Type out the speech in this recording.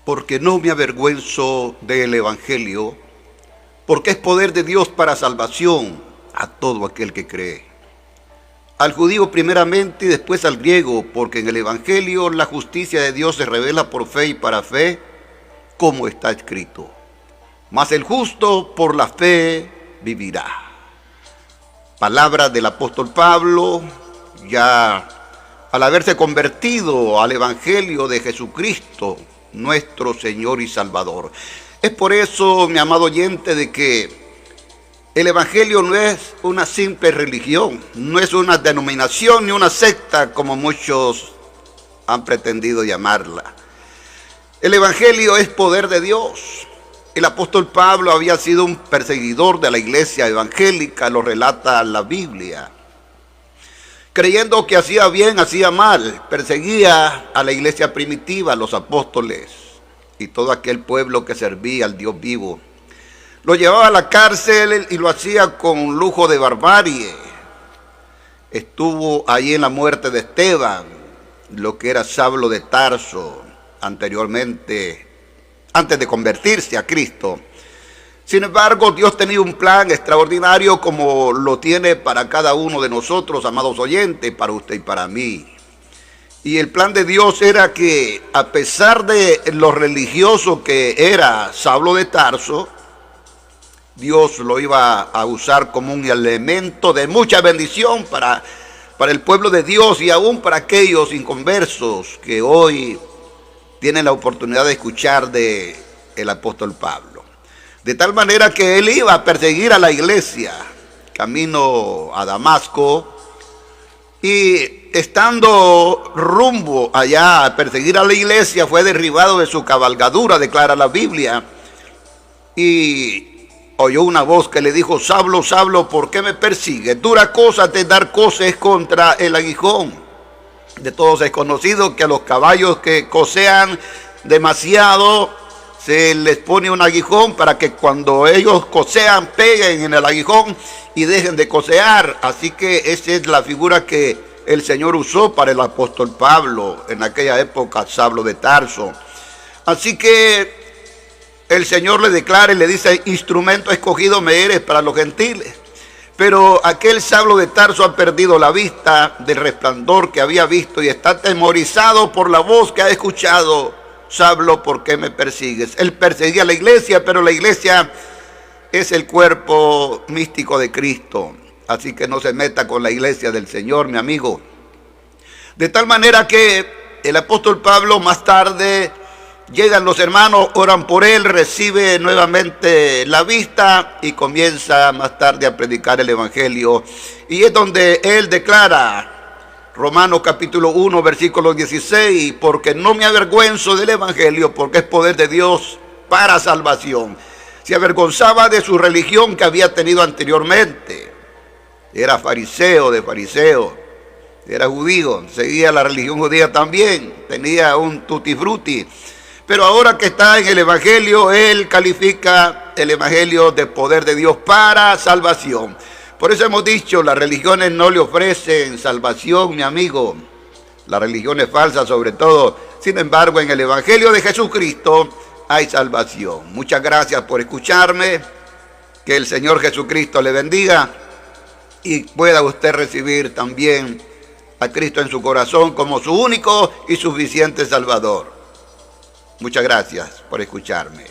porque no me avergüenzo del Evangelio, porque es poder de Dios para salvación a todo aquel que cree. Al judío primeramente y después al griego, porque en el Evangelio la justicia de Dios se revela por fe y para fe, como está escrito. Mas el justo por la fe vivirá. Palabra del apóstol Pablo, ya al haberse convertido al Evangelio de Jesucristo, nuestro Señor y Salvador. Es por eso, mi amado oyente, de que el Evangelio no es una simple religión, no es una denominación ni una secta como muchos han pretendido llamarla. El Evangelio es poder de Dios. El apóstol Pablo había sido un perseguidor de la iglesia evangélica, lo relata la Biblia. Creyendo que hacía bien, hacía mal, perseguía a la iglesia primitiva, a los apóstoles y todo aquel pueblo que servía al Dios vivo. Lo llevaba a la cárcel y lo hacía con lujo de barbarie. Estuvo allí en la muerte de Esteban, lo que era Saulo de Tarso, anteriormente, antes de convertirse a Cristo. Sin embargo, Dios tenía un plan extraordinario como lo tiene para cada uno de nosotros, amados oyentes, para usted y para mí. Y el plan de Dios era que, a pesar de lo religioso que era Saulo de Tarso, Dios lo iba a usar como un elemento de mucha bendición para el pueblo de Dios y aún para aquellos inconversos que hoy tienen la oportunidad de escuchar del apóstol Pablo. De tal manera que él iba a perseguir a la iglesia, camino a Damasco, y estando rumbo allá a perseguir a la iglesia, fue derribado de su cabalgadura, declara la Biblia, y oyó una voz que le dijo: Saulo, Saulo, ¿por qué me persigues? Dura cosa te dar coces contra el aguijón. De todos es conocido que a los caballos que cocean demasiado se les pone un aguijón para que cuando ellos cocean peguen en el aguijón y dejen de cocear. Así que esa es la figura que el Señor usó para el apóstol Pablo en aquella época, Saulo de Tarso. Así que el Señor le declara y le dice: instrumento escogido me eres para los gentiles. Pero aquel Saulo de Tarso ha perdido la vista del resplandor que había visto y está atemorizado por la voz que ha escuchado. Saulo, ¿por qué me persigues? Él perseguía a la iglesia, pero la iglesia es el cuerpo místico de Cristo. Así que no se meta con la iglesia del Señor, mi amigo. De tal manera que el apóstol Pablo más tarde, llegan los hermanos, oran por él, recibe nuevamente la vista y comienza más tarde a predicar el Evangelio. Y es donde él declara, Romanos capítulo 1, versículo 16, porque no me avergüenzo del Evangelio, porque es poder de Dios para salvación. Se avergonzaba de su religión que había tenido anteriormente. Era fariseo de fariseos, era judío, seguía la religión judía también, tenía un tutti frutti. Pero ahora que está en el Evangelio, él califica el Evangelio de poder de Dios para salvación. Por eso hemos dicho, las religiones no le ofrecen salvación, mi amigo. Las religiones falsas sobre todo. Sin embargo, en el Evangelio de Jesucristo hay salvación. Muchas gracias por escucharme. Que el Señor Jesucristo le bendiga y pueda usted recibir también a Cristo en su corazón como su único y suficiente Salvador. Muchas gracias por escucharme.